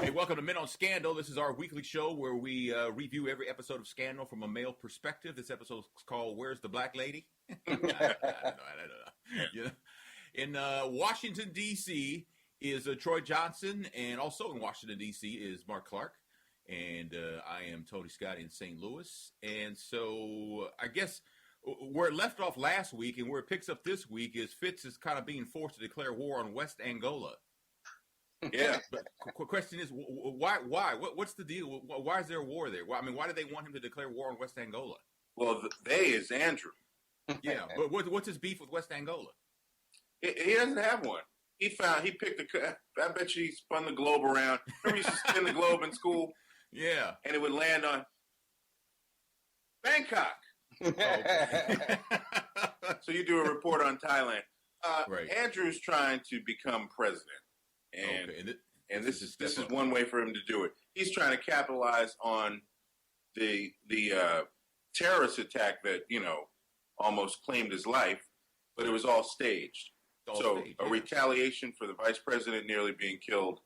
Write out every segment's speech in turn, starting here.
Hey, welcome to Men on Scandal. This is our weekly show where we review every episode of Scandal from a male perspective. This episode is called "Where's the Black Lady?" I don't know. Yeah. In Washington, D.C. is Troy Johnson, and also in Washington, D.C. is Mark Clark, and I am Tony Scott in St. Louis. And so I guess where it left off last week and where it picks up this week is Fitz is kind of being forced to declare war on West Angola. Yeah. But question is, why? What's the deal? Why is there a war there? I mean, why do they want him to declare war on West Angola? Well, they is Andrew. Yeah, but what's his beef with West Angola? He doesn't have one. He picked I bet you he spun the globe around. Remember, he used to spin the globe in school? Yeah. And it would land on Bangkok. Okay. So you do a report on Thailand. Right. Andrew's trying to become president. And, Okay. and this is one way for him to do it. He's trying to capitalize on the terrorist attack that, almost claimed his life, but it was all staged. A retaliation for the vice president nearly being killed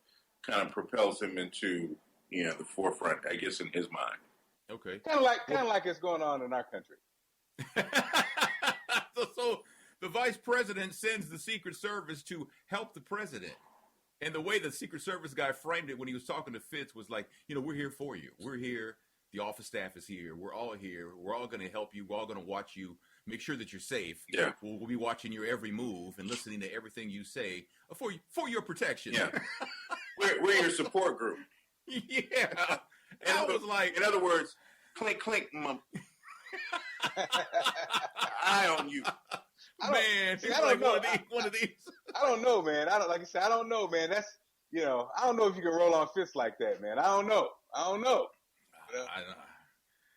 kind of propels him into, the forefront, I guess, in his mind. Okay. Kind of like it's going on in our country. So the vice president sends the Secret Service to help the president. And the way the Secret Service guy framed it when he was talking to Fitz was like, we're here for you. We're here. The office staff is here. We're all here. We're all going to help you. We're all going to watch you. Make sure that you're safe. Yeah. We'll be watching your every move and listening to everything you say for your protection. Yeah. we're your support group. Yeah. And I was like, in other words, clink, clink, eye on you. Man, I don't know. One of these. I don't know, man. I don't know, man. That's, I don't know if you can roll on fists like that, man. I don't know.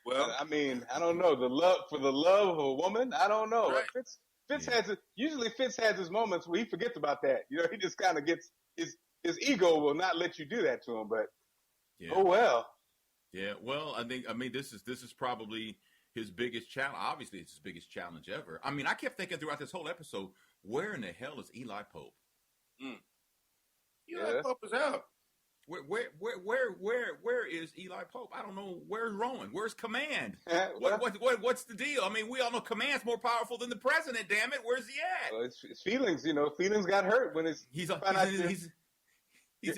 Well, I mean, I don't know. For the love of a woman, I don't know. Right. Fitz has his moments where he forgets about that. He just kind of gets his ego will not let you do that to him. But oh well. Yeah. Well, I mean, this is probably his biggest challenge. Obviously, it's his biggest challenge ever. I mean, I kept thinking throughout this whole episode, where in the hell is Eli Pope? Eli Pope is out. Where is Eli Pope? I don't know. Where's Rowan? Where's Command? Well, What's the deal? I mean, we all know Command's more powerful than the president. Damn it, where's he at? well, his feelings, feelings got hurt when He's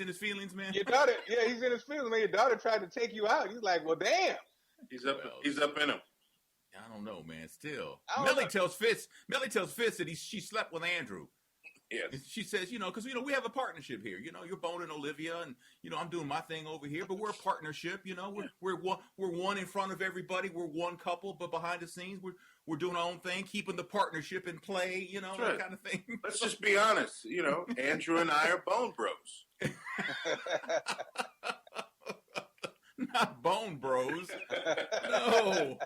in his feelings, man. Your daughter, he's in his feelings, man. Your daughter tried to take you out. He's like, well, damn. He's up in him. I don't know, man. Still, I don't Melly know. tells Fitz that she slept with Andrew. Yes. She says, because we have a partnership here. You're boning Olivia, and I'm doing my thing over here. But we're a partnership. We're one in front of everybody. We're one couple, but behind the scenes, we're doing our own thing, keeping the partnership in play. That's that right. kind of thing. Let's just be honest. Andrew and I are bone bros. Not bone bros. No.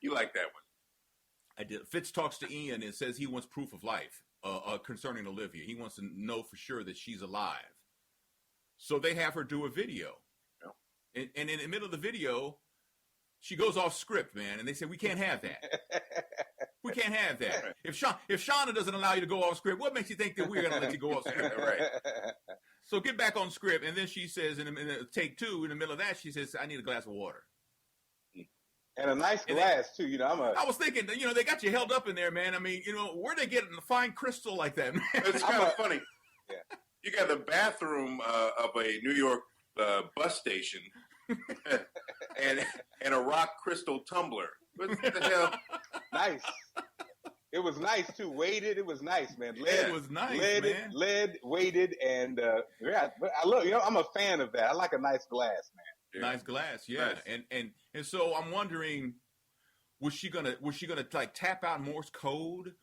You like that one? I did. Fitz talks to Ian and says he wants proof of life concerning Olivia. He wants to know for sure that she's alive. So they have her do a video. Yeah. And in the middle of the video, she goes off script, man. And they say, we can't have that. We can't have that. If Shauna doesn't allow you to go off script, what makes you think that we're going to let you go off script? Right. So get back on script. And then she says, in take two, in the middle of that, she says, I need a glass of water. And a nice glass, too. I was thinking, they got you held up in there, man. I mean, where they getting the fine crystal like that, man? It's kind of funny. Yeah. You got the bathroom of a New York bus station and a rock crystal tumbler. What the hell? Nice. It was nice, too. Weighted. It was nice, man. It was nice, man. Lead, weighted, and I love. I'm a fan of that. I like a nice glass, man. Yeah. Nice glass, yeah. Nice. And so I'm wondering, was she gonna like tap out Morse code,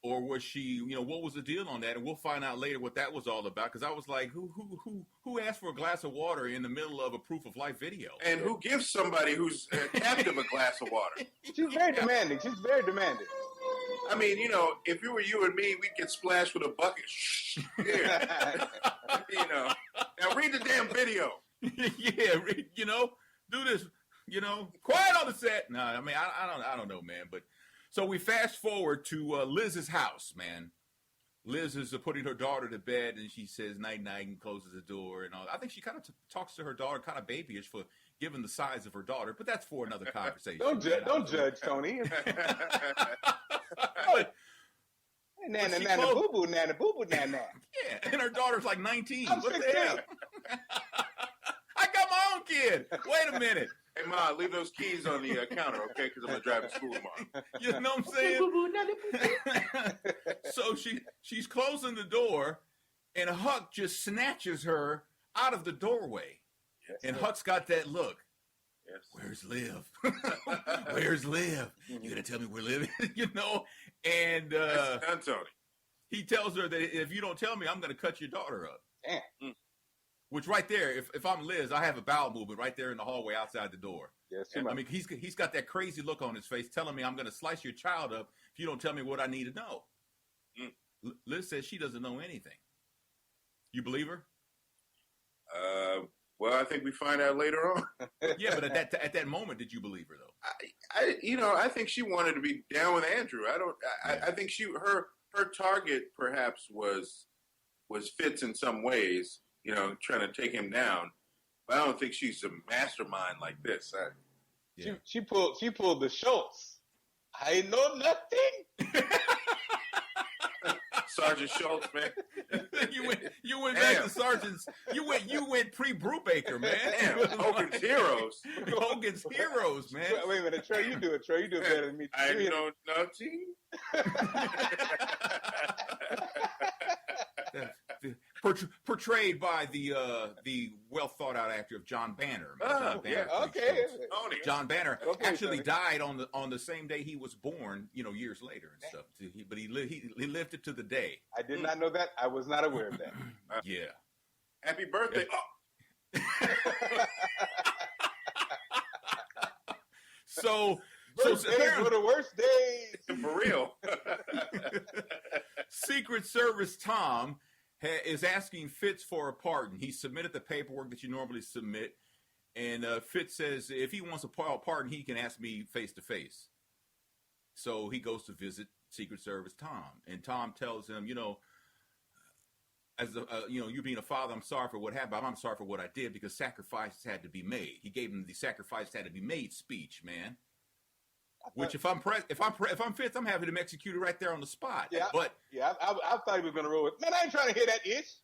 or was she, what was the deal on that? And we'll find out later what that was all about. Because I was like, who asked for a glass of water in the middle of a proof of life video? And who gives somebody who's captive a glass of water? She's very demanding. I mean, if it were you and me, we'd get splashed with a bucket. Shh. Yeah. Now read the damn video. Yeah, do this, quiet on the set. No, I mean, I don't know, man. But so we fast forward to Liz's house, man. Liz is putting her daughter to bed, and she says night night and closes the door and all. I think she kind of talks to her daughter kind of babyish for given the size of her daughter, but that's for another conversation. Don't judge, Tony. But, Nana, she nana, closed- boo boo, nana, boo boo, nana. yeah, and her daughter's like 19. I'm What the 16. hell? I got my own kid. Wait a minute. Hey, Ma, leave those keys on the counter, okay? Because I'm going to drive to school tomorrow. You know what I'm saying? So she's closing the door, and Huck just snatches her out of the doorway. Yes, And sir. Huck's got that look. Yes. Where's Liv? Where's Liv? You gonna tell me where Liv is? You know? And That's done, Tony. he tells her that if you don't tell me, I'm gonna cut your daughter up. Damn. Which right there, if I'm Liz, I have a bowel movement right there in the hallway outside the door. Yes, too I much. mean, he's got that crazy look on his face telling me I'm gonna slice your child up if you don't tell me what I need to know. Liz says she doesn't know anything. You believe her? Well, I think we find out later on. Yeah, but at that moment, did you believe her though? I think she wanted to be down with Andrew. I think her target perhaps was Fitz in some ways, trying to take him down. But I don't think she's a mastermind like this. Yeah. She pulled the Schultz. I know nothing. Sergeant Schultz, man. you went Damn. back to Sergeant's. You went pre-Brubaker, man. Damn, Hogan's Heroes. Hogan's Heroes, man. Wait a minute, Trey, you do it. Trey, you do it better than me. I You hit- know nothing. Portrayed by the well thought out actor of John Banner. Man. Oh, John Banner yeah, plays okay. Schultz. Tony. John Banner Okay, actually Tony. died on the same day he was born, years later and stuff. But he lived it to the day. I did not know that. I was not aware of that. Yeah. Happy birthday. Oh, So Birthdays apparently- were the worst days. for real. Secret Service Tom is asking Fitz for a pardon. He submitted the paperwork that you normally submit, and Fitz says if he wants a pardon, he can ask me face to face. So he goes to visit Secret Service Tom, and Tom tells him, as you being a father, I'm sorry for what happened. But I'm sorry for what I did because sacrifices had to be made. He gave him the sacrifice had to be made speech, man. Which if I'm Fitz, I'm happy to execute it right there on the spot. Yeah. But Yeah, I thought he was going to roll with. Man, I ain't trying to hear that ish.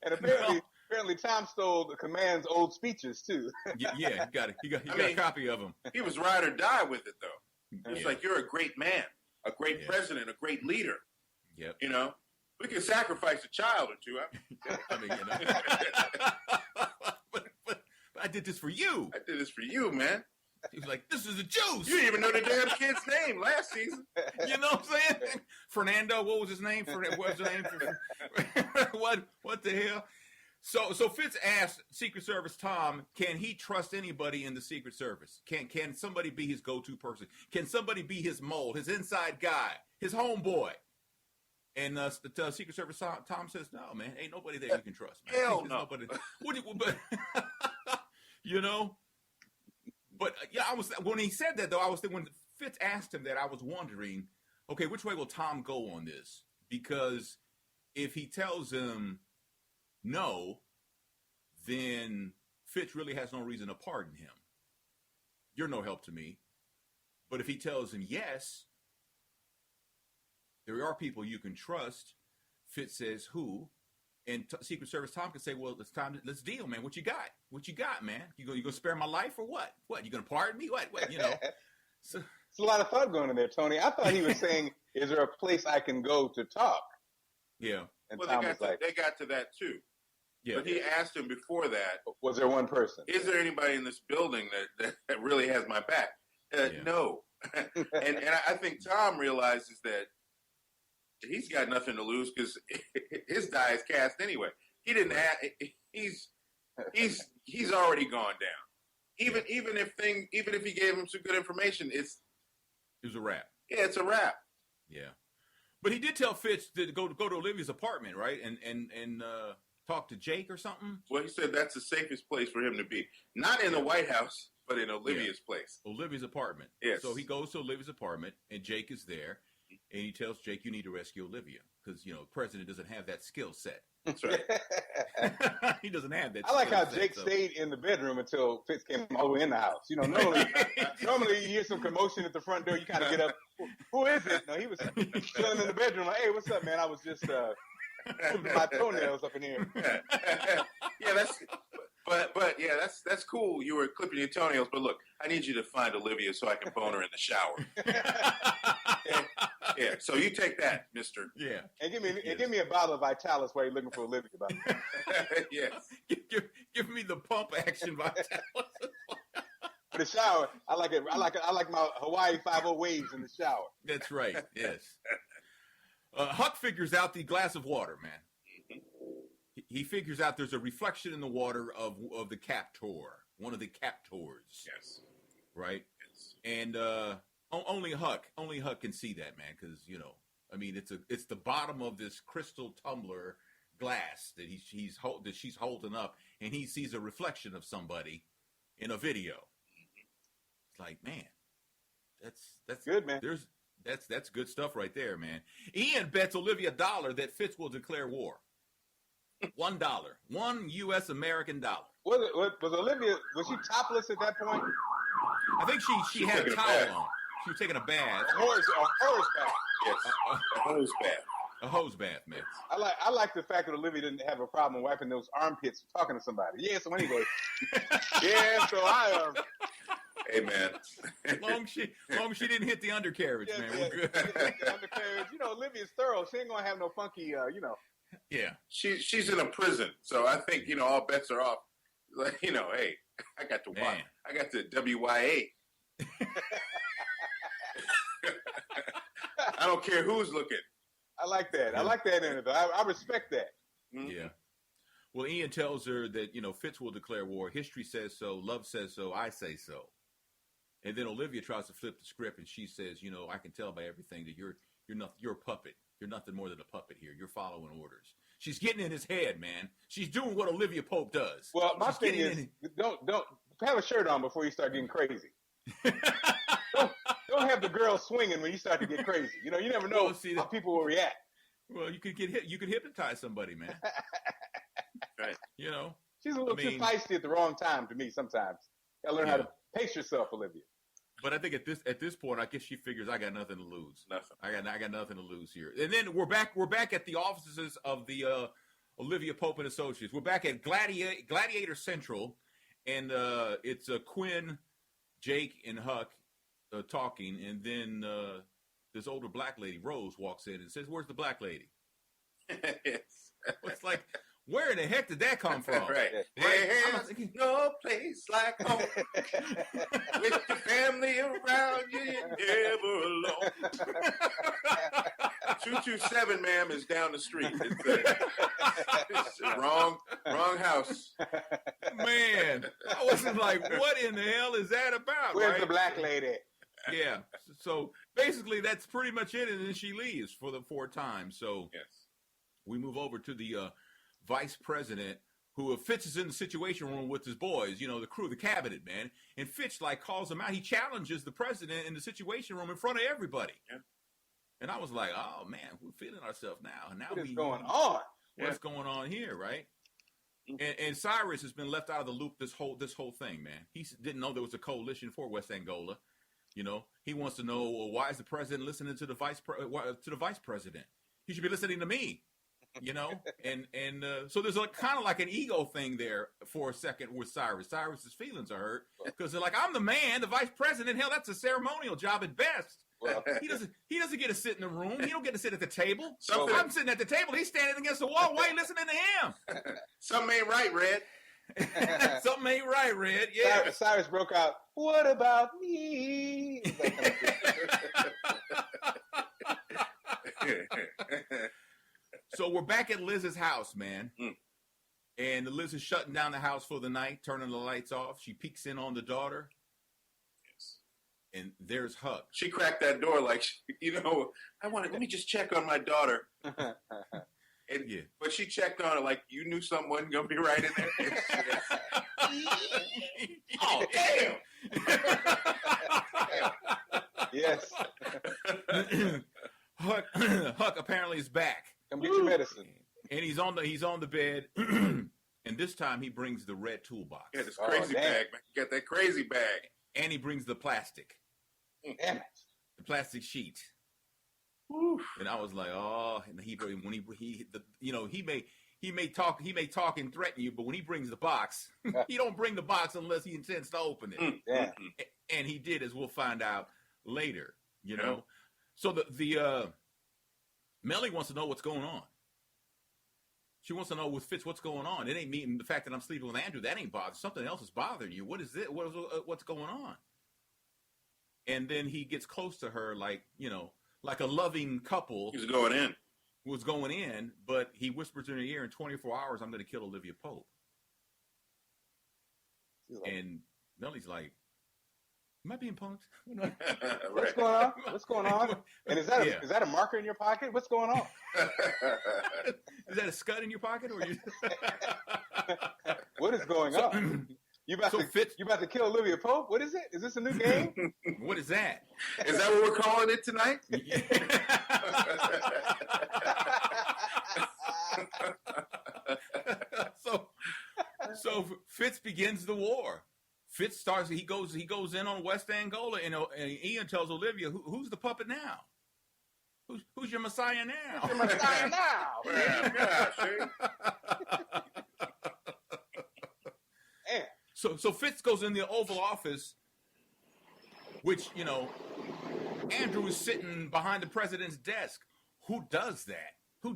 And apparently, Tom stole the command's old speeches too. yeah, he got I a mean- copy of them. He was ride or die with it, though. It's Yeah. like, you're a great man, a great Yeah. president, a great leader. Yep. We can sacrifice a child or two. I mean, but I did this for you. I did this for you, man. He was like, this is the juice. You didn't even know the damn kid's name last season. You know what I'm saying? Fernando, what was his name? What was his name? What the hell? So Fitz asked Secret Service Tom, can he trust anybody in the Secret Service? Can somebody be his go-to person? Can somebody be his mole, his inside guy, his homeboy? And the Secret Service Tom says, no, man, ain't nobody there you can trust, man. Hell There's no. Nobody, but But when he said that though, when Fitz asked him that, I was wondering, okay, which way will Tom go on this? Because if he tells him no, then Fitz really has no reason to pardon him. You're no help to me. But if he tells him yes, there are people you can trust. Fitz says who? And Secret Service Tom can say, well, it's time. Let's deal, man. What you got? What you got, man? You gonna spare my life or what? What? You gonna pardon me? What? So, It's a lot of thought going in there, Tony. I thought he was saying, "Is there a place I can go to talk?" yeah, And Well, Tom was like, they got to that too. yeah. But he asked him before that, "Was there one person?" is there anybody in this building that really has my back? Yeah. No. and I think Tom realizes that he's got nothing to lose because his die is cast anyway. He didn't have. He's already gone down. Even if he gave him some good information, It was a wrap. it's a wrap. Yeah, but he did tell Fitz to go to Olivia's apartment, right? And talk to Jake or something. Well, he said that's the safest place for him to be, not in the White House, but in Olivia's place. Olivia's apartment. Yes. So he goes to Olivia's apartment, and Jake is there, And he tells Jake, you need to rescue Olivia because, the president doesn't have that skill set. That's right. He doesn't have that I like how skill Jake set, stayed in the bedroom until Fitz came all the way in the house. Normally you hear some commotion at the front door. You kind of get up. Who is it? No, he was chilling in the bedroom. Like, hey, what's up, man? I was just clipping my toenails up in here. Yeah, that's cool. You were clipping your toenails, but look, I need you to find Olivia so I can bone her in the shower. Yeah, so you take that, Mister. Yeah. And give me a bottle of Vitalis while you're looking for Olivia. Yes. Give me the pump action Vitalis. For the shower, I like it. I like my Hawaii 5-0 waves in the shower. That's right. Yes. Huck figures out the glass of water, man. He figures out there's a reflection in the water of the captor, one of the captors. Yes. Right. Yes. And only Huck can see that, man, because it's the bottom of this crystal tumbler glass that she's holding up, and he sees a reflection of somebody in a video. It's like, man, that's Good, man. That's good stuff right there, man. Ian bets Olivia $1 that Fitz will declare war. $1, $1 U.S. American dollar. Was Olivia? Was she topless at that point? I think she had a taking a towel bath. on. She was taking a bath. A hose bath. Yes. A hose bath. A hose bath, man. I like the fact that Olivia didn't have a problem wiping those armpits talking to somebody. Yeah. So anyway. Yeah. So I. Hey, man. Long as she didn't hit the undercarriage, man. We're good. Undercarriage. Olivia's thorough. She ain't gonna have no funky. Yeah. She's in a prison, so I think all bets are off. Like, hey, I got the Man. I got the WYA. I don't care who's looking. I like that. I like that in it. I respect that. Mm-hmm. Yeah. Well, Ian tells her that, Fitz will declare war. History says so. Love says so. I say so. And then Olivia tries to flip the script, and she says, I can tell by everything that you're a puppet. You're nothing more than a puppet here. You're following orders. She's getting in his head, man. She's doing what Olivia Pope does. Well, my She's thing is, don't have a shirt on before you start getting crazy. don't have the girl swinging when you start to get crazy. You never know how people will react. Well, you could get hit. You could hypnotize somebody, man. Right. She's a little too feisty at the wrong time to me sometimes. Gotta learn how to pace yourself, Olivia. But I think at this point, I guess she figures I got nothing to lose. Nothing. I got nothing to lose here. And then we're back at the offices of the Olivia Pope and Associates. We're back at Gladiator Central, and it's Quinn, Jake, and Huck talking, and then this older black lady, Rose, walks in and says, "Where's the black lady?" Yes. It's like, where in the heck did that come from? Right. There's no place like home. With your family around you, you're never alone. 227, ma'am, is down the street. It's the wrong house. Man, I wasn't like, what in the hell is that about? Where's right? the black lady? Yeah. So basically, that's pretty much it, and then she leaves for the fourth time. So Yes. we move over to the vice president, who Fitz is in the situation room with his boys, the crew, the cabinet, man. And Fitz calls him out. He challenges the president in the situation room in front of everybody. Yeah. And I was like, oh man, we're feeling ourselves now. What is going on? What's going on here, right? And Cyrus has been left out of the loop this whole thing, man. He didn't know there was a coalition for West Angola. He wants to know, well, why is the president listening to the vice president? He should be listening to me. And so there's kind of like an ego thing there for a second with Cyrus. Cyrus's feelings are hurt because they're like, I'm the man, the vice president. Hell, that's a ceremonial job at best. Well, He doesn't get to sit in the room. He don't get to sit at the table. Something- I'm sitting at the table. He's standing against the wall. Why are you listening to him? Something ain't right, Red. Something ain't right, Red. Yeah. Cyrus broke out, what about me? So we're back at Liz's house, man. Mm. And Liz is shutting down the house for the night, turning the lights off. She peeks in on the daughter. Yes. And there's Huck. She cracked that door like, let me just check on my daughter. And, Yeah. But she checked on her like you knew something wasn't going to be right in there. Oh, damn. Yes. Huck apparently is back. Come get your medicine. And he's on the bed, and this time he brings the red toolbox. Yeah, this crazy bag, man. Got that crazy bag. And he brings the plastic. Damn it. The plastic sheet. Woo. And I was like, oh, and he may talk and threaten you, but when he brings the box, he don't bring the box unless he intends to open it. Yeah. And he did, as we'll find out later, you know. So the Melly wants to know what's going on. She wants to know with Fitz what's going on. It ain't me and the fact that I'm sleeping with Andrew. That ain't bothering. Something else is bothering you. What is it? What's going on? And then he gets close to her like a loving couple. He's going in. Was going in, but he whispers in her ear, in 24 hours, I'm going to kill Olivia Pope. And Melly's like, am I being punked? What's going on? What's going on? And is that a marker in your pocket? What's going on? Is that a scud in your pocket? Or you... What is going on? You about to kill Olivia Pope? What is it? Is this a new game? What is that? Is that what we're calling it tonight? So Fitz begins the war. Fitz starts. He goes in on West Angola, and Ian tells Olivia, "Who's the puppet now? Who's your messiah now? Who's your messiah now?" Yeah, see? So Fitz goes in the Oval Office, which Andrew is sitting behind the president's desk. Who does that? Who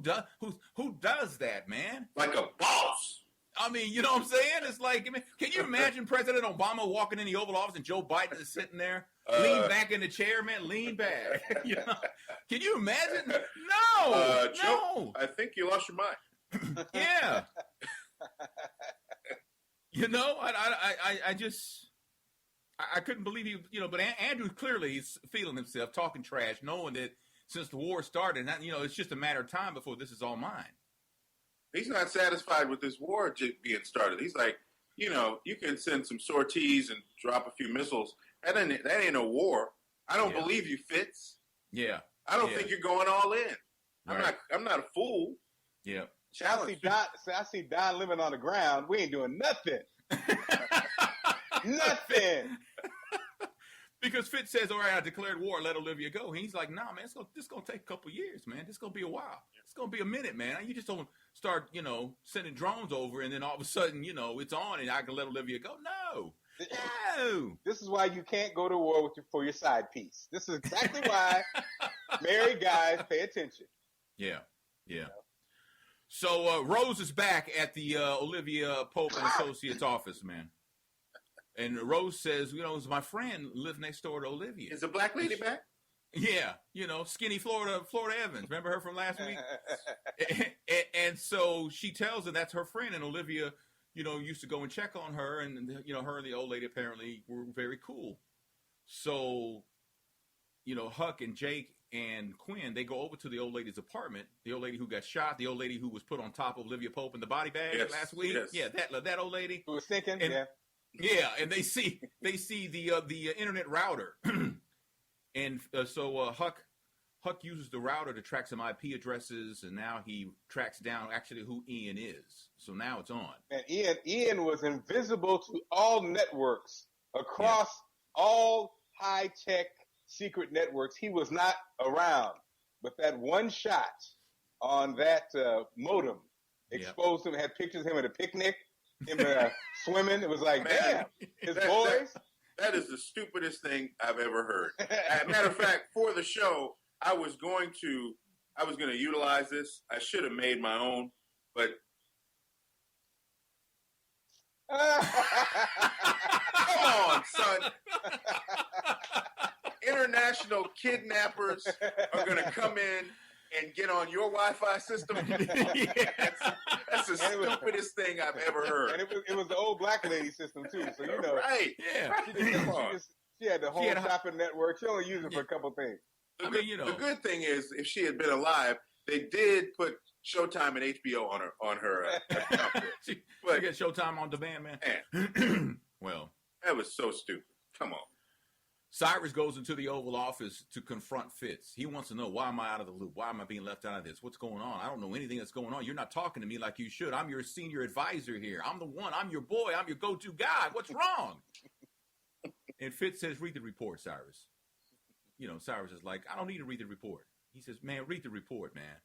does that, man? Like a boss. I mean, you know what I'm saying? It's like, can you imagine President Obama walking in the Oval Office and Joe Biden is sitting there, lean back in the chair, man, lean back. Can you imagine? No, Joe, I think you lost your mind. Yeah. I couldn't believe he, but Andrew clearly is feeling himself, talking trash, knowing that since the war started, it's just a matter of time before this is all mine. He's not satisfied with this war being started. He's like, you can send some sorties and drop a few missiles. That ain't a war. I don't believe you, Fitz. Yeah. I don't think you're going all in. Right. I'm not a fool. Yeah. Challenge. I see Don living on the ground. We ain't doing nothing. Nothing. Because Fitz says, all right, I declared war, let Olivia go. He's like, nah, man, this going to take a couple years, man. This going to be a while. It's going to be a minute, man. You just don't start, sending drones over and then all of a sudden, it's on and I can let Olivia go. No. This is why you can't go to war for your side piece. This is exactly why married guys pay attention. Yeah. Yeah. So Rose is back at the Olivia Pope and Associates office, man. And Rose says, it's my friend lived next door to Olivia. Is the black lady back? Yeah, skinny Florida Evans. Remember her from last week? and so she tells her that's her friend, and Olivia, used to go and check on her, and her and the old lady apparently were very cool. So, Huck and Jake and Quinn, they go over to the old lady's apartment. The old lady who got shot, the old lady who was put on top of Olivia Pope in the body bag last week. Yes. Yeah, that old lady who was thinking. Yeah, and they see the internet router, and so Huck uses the router to track some IP addresses, and now he tracks down actually who Ian is. So now it's on. And Ian was invisible to all networks across all high tech secret networks. He was not around, but that one shot on that modem exposed him. Had pictures of him at a picnic. Him swimming, it was like, man, damn, his boys. That is the stupidest thing I've ever heard. As a matter of fact, for the show, I was going to utilize this. I should have made my own, but come on, son. International kidnappers are going to come in and get on your Wi-Fi system. That's the stupidest thing I've ever heard. And it was the old black lady system too. So right? Yeah. She had the whole shopping network. She only used it for a couple things. The good thing is, if she had been alive, they did put Showtime and HBO on her account. She got Showtime on demand, man. Man. Well, that was so stupid. Come on. Cyrus goes into the Oval Office to confront Fitz. He wants to know, why am I out of the loop? Why am I being left out of this? What's going on? I don't know anything that's going on. You're not talking to me like you should. I'm your senior advisor here. I'm the one. I'm your boy. I'm your go-to guy. What's wrong? And Fitz says, read the report, Cyrus. Cyrus is like, I don't need to read the report. He says, man, read the report, man.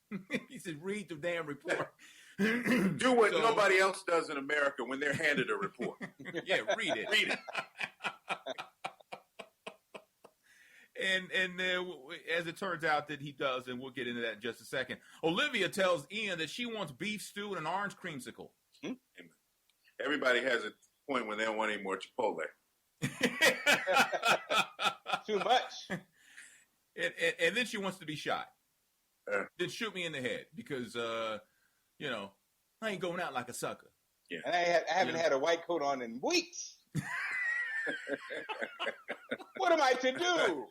He says, read the damn report. Do what nobody else does in America when they're handed a report. Yeah, read it. Read it. And as it turns out that he does, and we'll get into that in just a second, Olivia tells Ian that she wants beef stew and an orange creamsicle. Everybody has a point when they don't want any more Chipotle. Too much. And then she wants to be shot. Then shoot me in the head because, I ain't going out like a sucker. Yeah. And I haven't had a white coat on in weeks. What am I to do?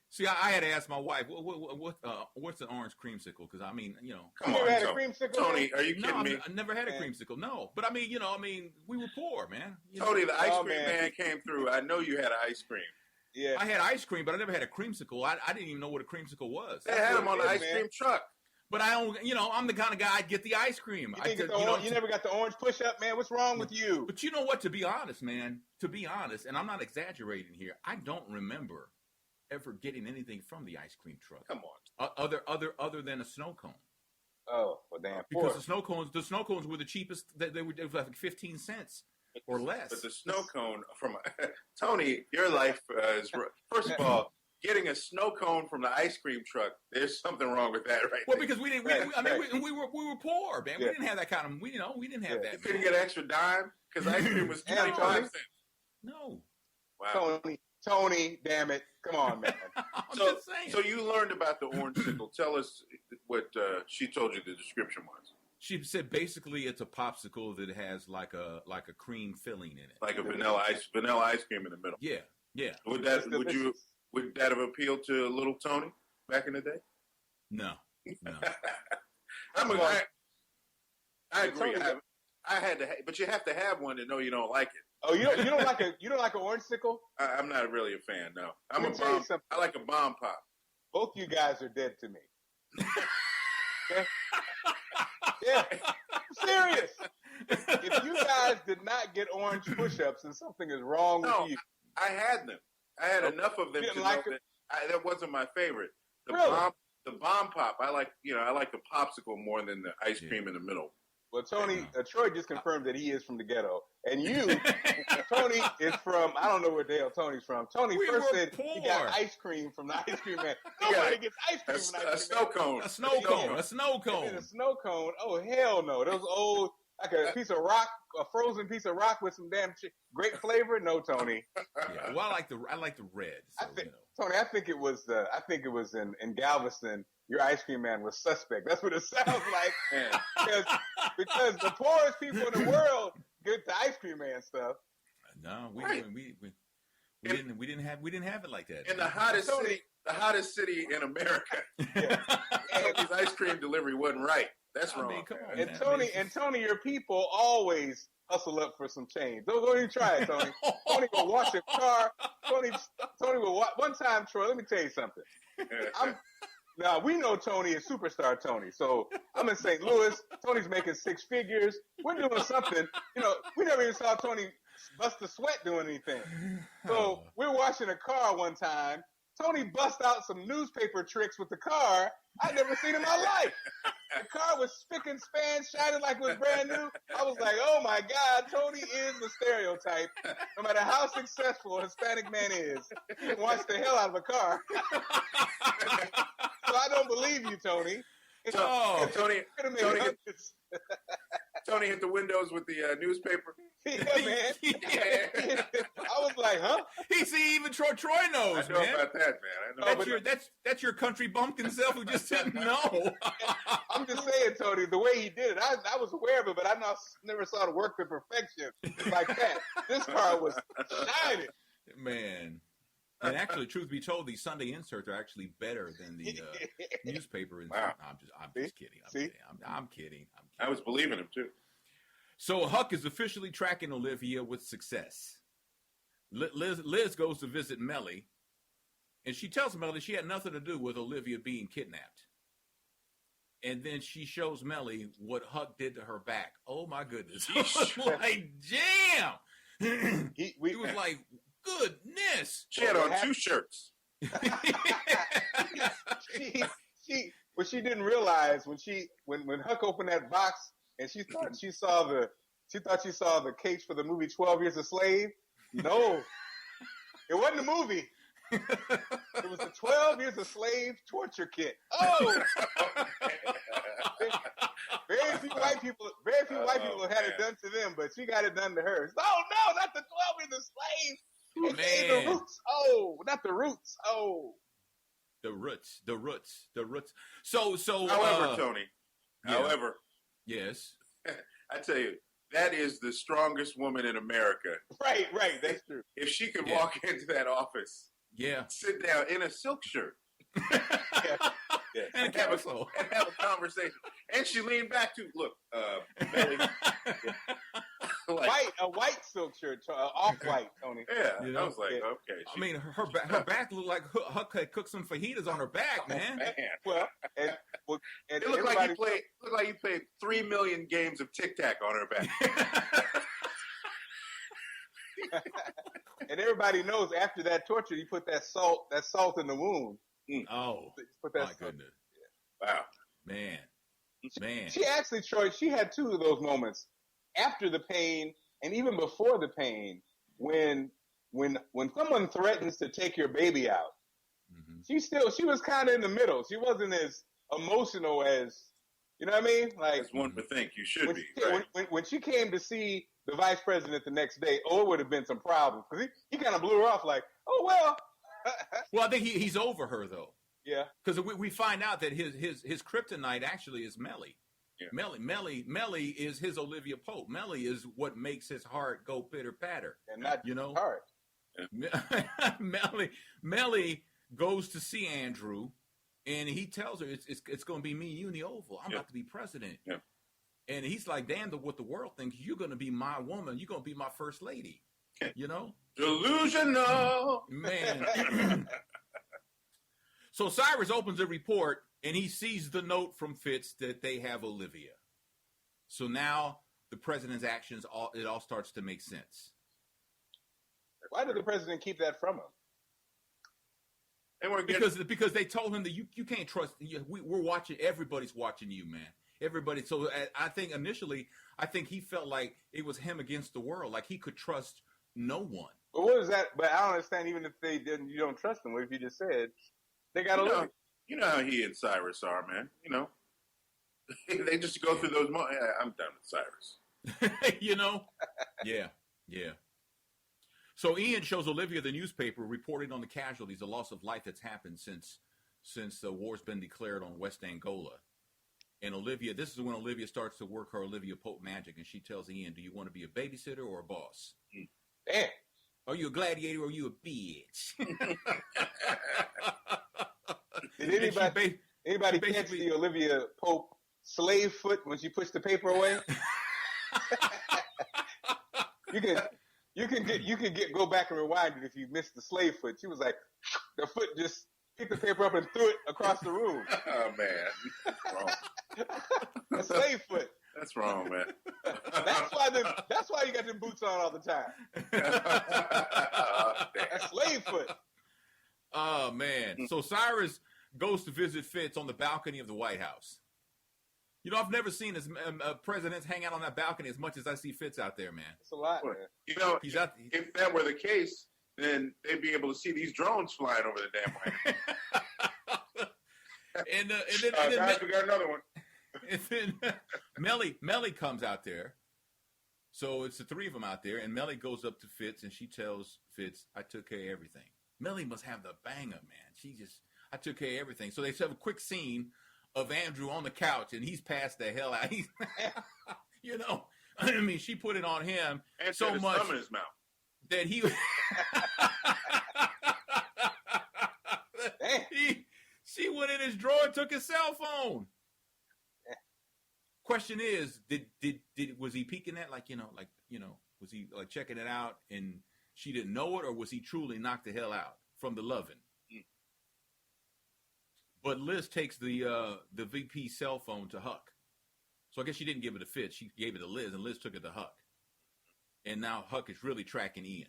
See, I had to ask my wife, what's an orange creamsicle? Because I mean, come on, had a creamsicle, Tony, are you kidding me? I never had a creamsicle. No, but I mean, we were poor, man. Tony, the ice cream man came through. I know you had ice cream. Yeah, I had ice cream, but I never had a creamsicle. I didn't even know what a creamsicle was. They had them on the ice cream truck. But I don't, I'm the kind of guy I'd get the ice cream. You never got the orange push-up, man. What's wrong with you? But you know what? To be honest, man, and I'm not exaggerating here, I don't remember ever getting anything from the ice cream truck. Come on. Other than a snow cone. Oh, well, damn. Because the snow cones were the cheapest. They were like 15 cents or less. But the snow cone from Tony, your life is first of all. Getting a snow cone from the ice cream truck, there's something wrong with that, right? Well, because we didn't. We were poor, man. Yeah. We didn't have that kind of. We didn't have that. You couldn't get an extra dime because ice cream was 25 cents. No. Wow. Tony, damn it! Come on, man. I'm just saying. So you learned about the orange sickle. Tell us what she told you the description was. She said basically it's a popsicle that has like a cream filling in it, like a vanilla ice cream in the middle. Yeah. Would that have appealed to little Tony back in the day? No. I agree. I had to, but you have to have one to know you don't like it. Oh, you don't like an orange sickle? I'm not really a fan. No, I like a bomb pop. Both you guys are dead to me. Okay? Yeah, I'm serious. If you guys did not get orange push-ups, then something is wrong with you. I had them. I had enough of them to know that wasn't my favorite. The bomb pop. I like the popsicle more than the ice cream in the middle. Well, Tony, Troy just confirmed that he is from the ghetto, and Tony is from. I don't know where the hell Tony's from. Tony first said he got ice cream from the ice cream man. Nobody gets ice cream from the ice cream man. A snow cone. A snow cone. Oh hell no! Those old. Like a piece of rock, a frozen piece of rock with some damn great flavor. No, Tony. Yeah, well, I like the red. So, Tony, I think it was in Galveston. Your ice cream man was suspect. That's what it sounds like. because the poorest people in the world get the ice cream man stuff. No, we didn't have it like that. In the hottest city in America, Tony's ice cream delivery wasn't right. That's wrong. Come on, and Tony, your people always hustle up for some change. Don't even try it, Tony. Tony will wash your car. Tony will one time, Troy. Let me tell you something. Now we know Tony is superstar Tony. So I'm in St. Louis. Tony's making six figures. We're doing something. We never even saw Tony bust a sweat doing anything. So we're washing a car one time. Tony bust out some newspaper tricks with the car I'd never seen in my life. The car was spick and span, shining like it was brand new. I was like, oh my God, Tony is the stereotype. No matter how successful a Hispanic man is, he can wash the hell out of a car. So I don't believe you, Tony. Tony hit the windows with the newspaper. Yeah, man. Yeah. I was like, huh? Even Troy knows, I know about that, man. That's your country bumpkin self who just didn't know. I'm just saying, Tony, the way he did it, I was aware of it, but I never saw it work to perfection like that. This car was shining. Man. And actually, truth be told, these Sunday inserts are actually better than the newspaper. Wow. I'm just kidding. I'm kidding. I was believing him too. So Huck is officially tracking Olivia with success. Liz goes to visit Melly, and she tells Melly she had nothing to do with Olivia being kidnapped. And then she shows Melly what Huck did to her back. Oh my goodness! Like, damn. He was like, goodness. She had on 2 shirts. What she didn't realize when Huck opened that box and she thought she saw the case for the movie 12 Years a Slave. No, it wasn't a movie. It was the 12 Years a Slave torture kit. Oh, very few white people have had it done to them, but she got it done to her. Oh no, not the 12 Years a Slave. Man. The roots. Oh, not the roots. Oh, the roots. So. However, Tony. Yeah. However, yes. I tell you, that is the strongest woman in America. Right. That's true. If she could walk into that office, sit down in a silk shirt, and have a conversation, and she leaned back to look, Melly, a white silk shirt, off-white, Tony. Yeah, I was like, okay. I mean, her back looked like Huck had cooked some fajitas on her back, man. Well, and it looked like you played 3 million games of Tic Tac on her back. And everybody knows after that torture, you put that salt in the wound. Oh, put that my goodness! Wow, man. She actually, Troy, she had 2 of those moments after the pain and even before the pain when someone threatens to take your baby out. Mm-hmm. She was kind of in the middle. She wasn't as emotional as, you know what I mean? Like, as one would think you should be. Right? When she came to see the vice president the next day, it would have been some problems because he kind of blew her off like, oh well. Well, I think he's over her though. Yeah, because we find out that his kryptonite actually is Melly. Yeah. Melly is his Olivia Pope. Melly is what makes his heart go pitter patter, and not heart. Yeah. Melly goes to see Andrew, and he tells her it's going to be me and you in the Oval. I'm about to be president. Yeah. And he's like, damn, what the world thinks. You're going to be my woman. You're going to be my first lady. You know? Delusional. Man. So Cyrus opens a report, and he sees the note from Fitz that they have Olivia. So now the president's actions, it all starts to make sense. Why did the president keep that from him? Because they told him that you can't trust. We're watching. Everybody's watching you, man. Everybody. So I think initially, he felt like it was him against the world. Like he could trust no one. But what is that? But I don't understand. Even if they didn't, you don't trust them. What if you just said they got Olivia? You know how he and Cyrus are, man. You know, they just go through those. I'm done with Cyrus. You know, yeah. So Ian shows Olivia the newspaper reporting on the casualties, the loss of life that's happened since the war's been declared on West Angola. And Olivia, this is when Olivia starts to work her Olivia Pope magic, and she tells Ian, "Do you want to be a babysitter or a boss? Damn. Are you a gladiator or are you a bitch?" Did anybody catch the Olivia Pope slave foot when she pushed the paper away? You can go back and rewind it if you missed the slave foot. She was like, the foot just picked the paper up and threw it across the room. Oh man, that's wrong. A slave foot. That's wrong, man. That's why you got them boots on all the time. A slave foot. Oh man. So Cyrus goes to visit Fitz on the balcony of the White House. You know, I've never seen presidents hang out on that balcony as much as I see Fitz out there, man. It's a lot, man. You know, if that were the case, then they'd be able to see these drones flying over the damn way. and then guys, we got another one. And then Melly comes out there. So it's the 3 of them out there, and Melly goes up to Fitz, and she tells Fitz, "I took care of everything." Melly must have the banger, man. I took care of everything. So they have a quick scene of Andrew on the couch, and he's passed the hell out. You know, I mean, she put it on him and so much in his mouth that she went in his drawer and took his cell phone. Question is, was he peeking at, was he like checking it out? And she didn't know it, or was he truly knocked the hell out from the loving? Mm. But Liz takes the VP's cell phone to Huck. So I guess she didn't give it to Fitz. She gave it to Liz, and Liz took it to Huck. And now Huck is really tracking Ian.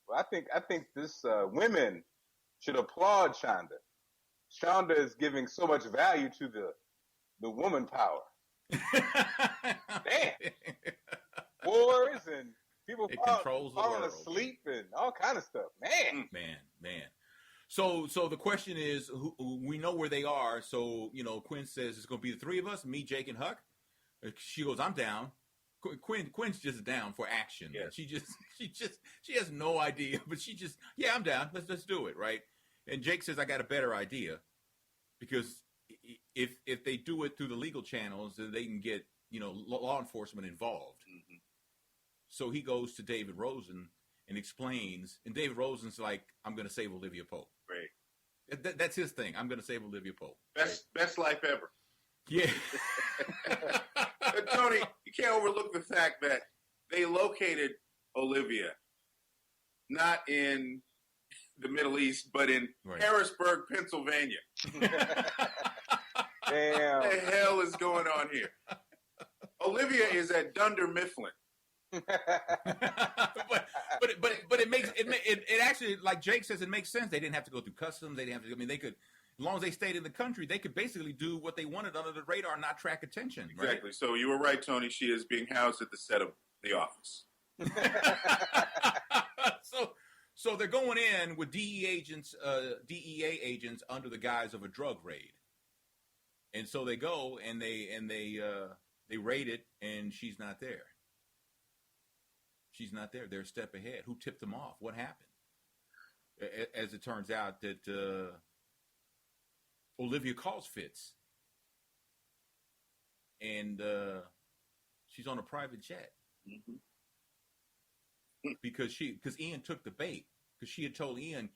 Well, I think this women should applaud Shonda. Shonda is giving so much value to the woman power. Damn. Wars and people controls the falling world. asleep and all kind of stuff. Man. Man. So the question is, we know where they are. So, Quinn says it's going to be the three of us, me, Jake, and Huck. She goes, I'm down. Quinn's just down for action. Yeah. She has no idea, but yeah, I'm down. Let's do it, right? And Jake says, I got a better idea, because if they do it through the legal channels, then they can get law enforcement involved. Mm-hmm. So he goes to David Rosen and explains, and David Rosen's like, I'm going to save Olivia Pope. Great. That's his thing. I'm going to save Olivia Pope. Best life ever. Yeah. But Tony, you can't overlook the fact that they located Olivia not in the Middle East, but in Harrisburg, Pennsylvania. Damn. What the hell is going on here? Olivia is at Dunder Mifflin. but it actually, like Jake says, it makes sense. They didn't have to go through customs. They didn't have to. I mean, they could, as long as they stayed in the country, they could basically do what they wanted under the radar, and not track attention. Exactly. Right? So you were right, Tony. She is being housed at the set of The Office. So they're going in with DEA agents under the guise of a drug raid, and so they go and they raid it, and she's not there. She's not there. They're a step ahead. Who tipped them off? What happened? As it turns out, that Olivia calls Fitz, and she's on a private jet. Mm-hmm. Because Ian took the bait. Because she had told Ian,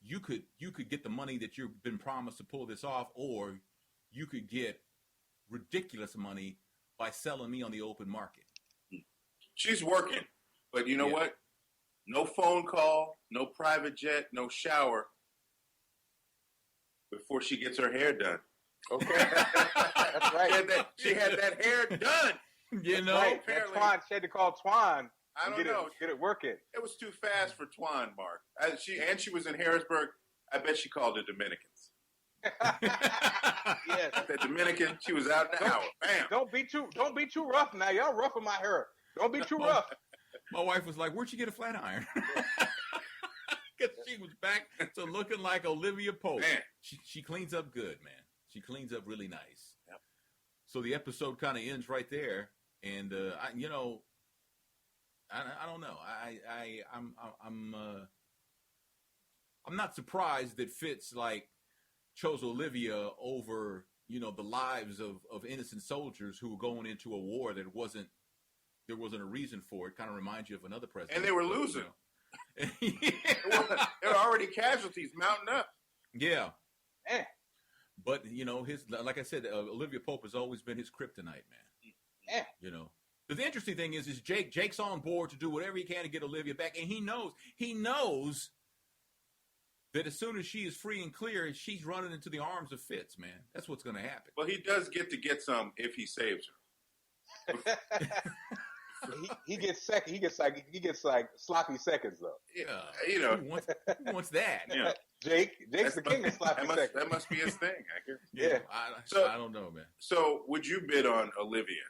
you could get the money that you've been promised to pull this off, or you could get ridiculous money by selling me on the open market. She's working, but you know what? No phone call, no private jet, no shower before she gets her hair done. Okay, that's right. She had that hair done. Right. Apparently, Twan, she had to call Twan. I don't know. Get it working. It was too fast for Twan, Mark. She was in Harrisburg. I bet she called the Dominicans. Yes. The Dominican, she was out in an hour. Bam. Don't be too rough now. Y'all roughing my hair. Don't be too rough. My wife was like, "Where'd you get a flat iron?" Because she was back to looking like Olivia Pope. Man. She cleans up good, man. She cleans up really nice. Yep. So the episode kind of ends right there, and I don't know. I'm not surprised that Fitz chose Olivia over the lives of innocent soldiers who were going into a war that there wasn't a reason for it. Kind of reminds you of another president. And they were losing. There were already casualties mounting up. Yeah. Man. But like I said, Olivia Pope has always been his kryptonite, man. Yeah. But the interesting thing is Jake's on board to do whatever he can to get Olivia back, and he knows that as soon as she is free and clear, she's running into the arms of Fitz, man. That's what's going to happen. Well, he does get some if he saves her. he gets like sloppy seconds though. Yeah, who wants that? Yeah. Jake's the king of sloppy seconds. That must be his thing, I guess. Yeah. I don't know, man. So, would you bid on Olivia?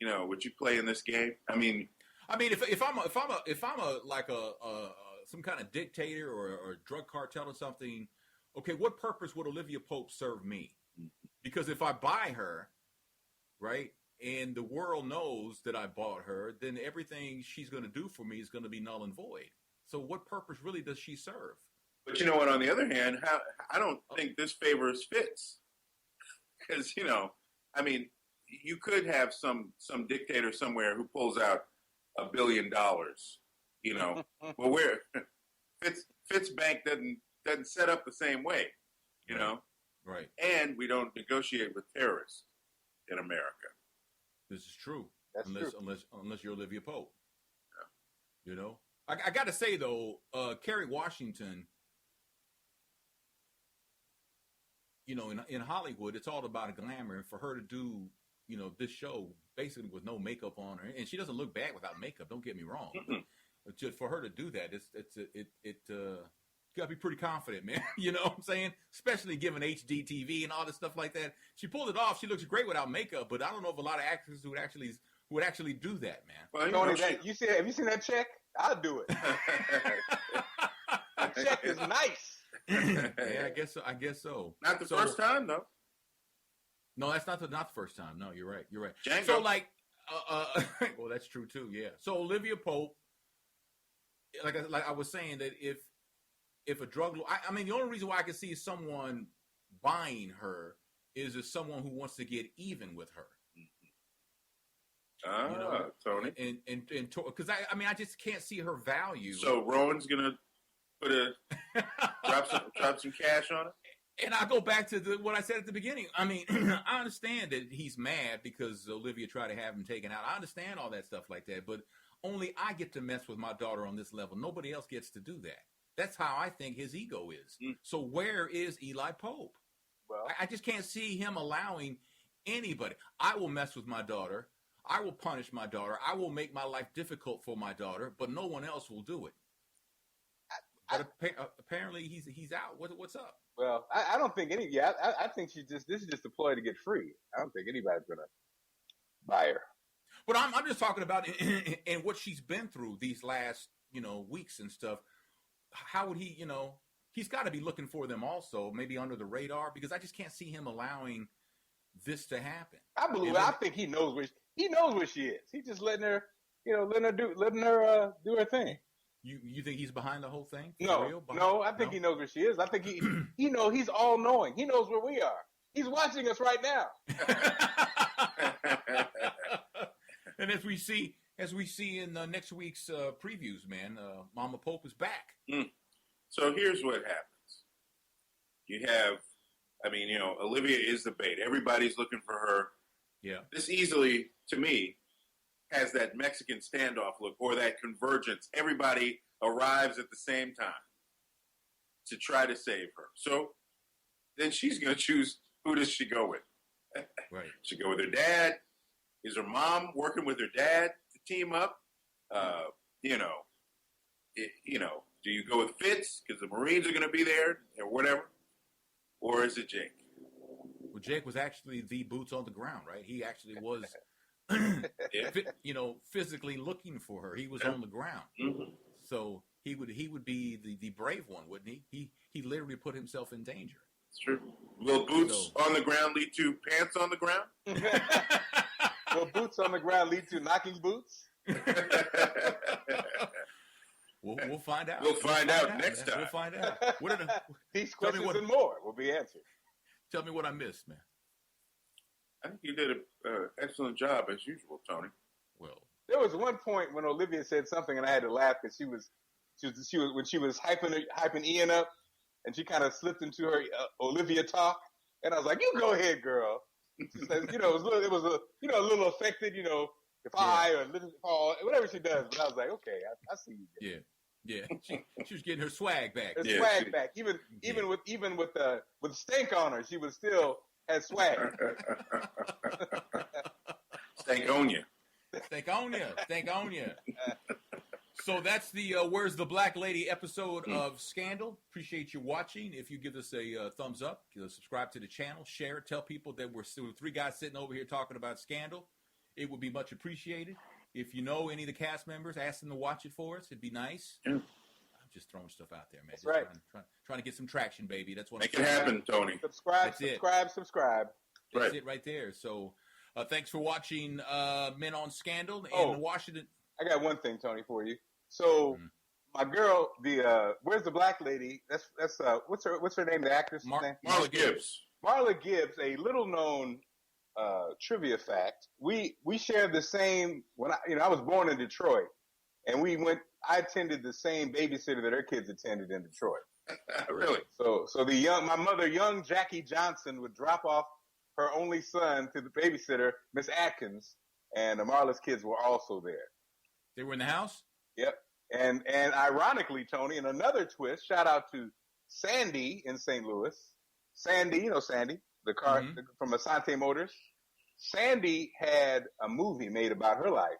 Would you play in this game? I mean, if I'm some kind of dictator or drug cartel or something, okay, what purpose would Olivia Pope serve me? Because if I buy her, right, and the world knows that I bought her, then everything she's going to do for me is going to be null and void. So what purpose really does she serve? But you know what, on the other hand, I don't think this favors Fitz. Because, you could have some dictator somewhere who pulls out $1 billion, Well, where Fitz Bank doesn't set up the same way, Right. And we don't negotiate with terrorists in America. This is true. That's true. Unless you're Olivia Pope. Yeah. I got to say though, Kerry Washington, you know, in Hollywood, it's all about a glamour, and for her to do, you know, this show basically with no makeup on her, and she doesn't look bad without makeup. Don't get me wrong. But just for her to do that, you gotta be pretty confident, man. You know what I'm saying? Especially given HD TV and all this stuff like that. She pulled it off. She looks great without makeup, but I don't know if a lot of actresses would actually do that, man. Well, you Tony, know, have you seen that check? I'll do it. That check is nice. Yeah, I guess so. Not the first time, though. No, that's not the first time. No, you're right. Django. So like, well, that's true too. Yeah. So Olivia Pope, like I was saying, that if a drug, I mean, the only reason why I can see someone buying her is if someone who wants to get even with her. Ah, You know, Tony. and because I mean, I just can't see her value. So Rowan's gonna put drop some cash on it. And I go back to what I said at the beginning. I mean, I understand that he's mad because Olivia tried to have him taken out. I understand all that stuff like that, but only I get to mess with my daughter on this level. Nobody else gets to do that. That's how I think his ego is. So where is Eli Pope? Well, I just can't see him allowing anybody. I will mess with my daughter. I will punish my daughter. I will make my life difficult for my daughter, but no one else will do it. But apparently he's out. What's up? well, I don't think any. Yeah, I think this is just a ploy to get free. I don't think anybody's gonna buy her. But I'm just talking about and what she's been through these last, you know, weeks and stuff. How would he, you know, he's got to be looking for them also, maybe under the radar, because I just can't see him allowing this to happen. I think he knows where she is. He's just letting her do her thing. You think he's behind the whole thing? No, I think he knows where she is. I think he knows, he's all knowing. He knows where we are. He's watching us right now. And as we see in next week's previews, man, Mama Pope is back. So here's what happens. You have, I mean, you know, Olivia is the bait. Everybody's looking for her. Yeah. This easily, to me, has that Mexican standoff look or that convergence. Everybody arrives at the same time to try to save her. So then she's going to choose, who does she go with? Right. She go with her dad. Is her mom working with her dad to team up? You know, do you go with Fitz because the Marines are going to be there or whatever? Or is it Jake? Well, Jake was actually the boots on the ground, right? He actually was, you know, physically looking for her. He was on the ground. Mm-hmm. So he would be the brave one, wouldn't he? He literally put himself in danger. It's true. Will boots on the ground lead to pants on the ground? Will boots on the ground lead to knocking boots? We'll find out. We'll find out next time. We'll find out. These questions and more will be answered. Tell me what I missed, man. I think you did an excellent job as usual, Tony. Well, there was one point when Olivia said something and I had to laugh because she was when she was hyping Ian up and she kind of slipped into her Olivia talk and I was like, "You go ahead, girl." She says, you know, it was a little affected, you know, if I or little Paul, whatever she does. But I was like, okay, I see you. Yeah. She was getting her swag back. Her swag back. Even with stank on her, she was still had swag. Stankonia. So that's the Where's the Black Lady episode of Scandal. Appreciate you watching. If you give us a thumbs up, subscribe to the channel, share it, tell people that we're still three guys sitting over here talking about Scandal. It would be much appreciated. If you know any of the cast members, ask them to watch it for us. It'd be nice. Yeah. I'm just throwing stuff out there, man. That's right. Trying to get some traction, baby. That's what Make it happen, Tony. Subscribe. That's it right there. So thanks for watching Men on Scandal in Washington. I got one thing, Tony, for you. So my girl, Where's the Black Lady? That's what's her name? The actress name? Marla Gibbs. Marla Gibbs, a little known trivia fact. We shared the same when I was born in Detroit, and I attended the same babysitter that her kids attended in Detroit. Really? So my mother, young Jackie Johnson, would drop off her only son to the babysitter, Miss Atkins, and Marla's kids were also there. They were in the house? Yep. And ironically, Tony, in another twist, shout out to Sandy in St. Louis. Sandy, you know Sandy, the car from Asante Motors. Sandy had a movie made about her life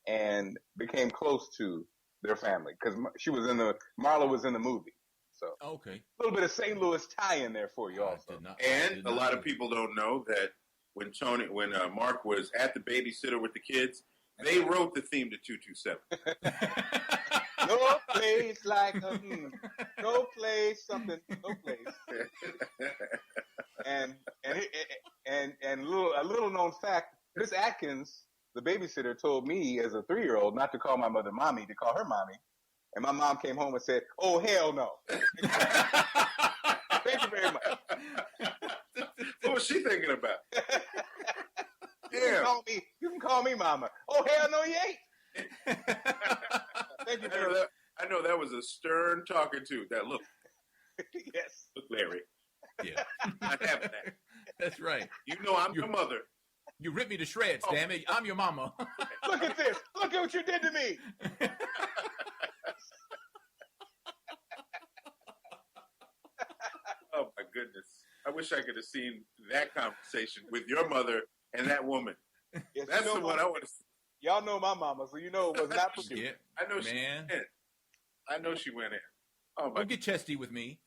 and became close to their family because Marla was in the movie. So okay, a little bit of St. Louis tie in there for you also. And a lot of people don't know that when Mark was at the babysitter with the kids, they wrote the theme to 227. No place like no place, something, no place. And a little known fact, Miss Atkins, the babysitter, told me as a 3-year-old not to call my mother mommy, to call her mommy. And my mom came home and said, "Oh, hell no." Thank you very much. What was she thinking about? Yeah. You can call me mama. Oh, hell no, you ain't. Thank you very much. I know that was a stern talking to. That look. Yes. Look, Larry. Yeah. Not having that. That's right. You know I'm your mother. You ripped me to shreds, damn it. I'm your mama. Look at this. Look at what you did to me. Oh, my goodness. I wish I could have seen that conversation with your mother and that woman. Yes, that's the one I want to see. Y'all know my mama, so you know it was not for you. Yeah, I know she went in. I know she went in. Oh, my. Don't get chesty with me.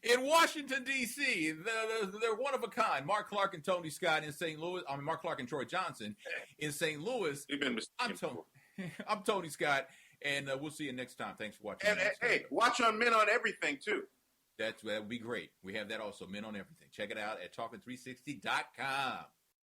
In Washington, D.C., they're one of a kind. Mark Clark and Tony Scott in St. Louis. I mean, Mark Clark and Troy Johnson in St. Louis. We've been I'm Tony Scott, and we'll see you next time. Thanks for watching. And hey, watch on Men on Everything, too. That would be great. We have that also, Men on Everything. Check it out at talking360.com.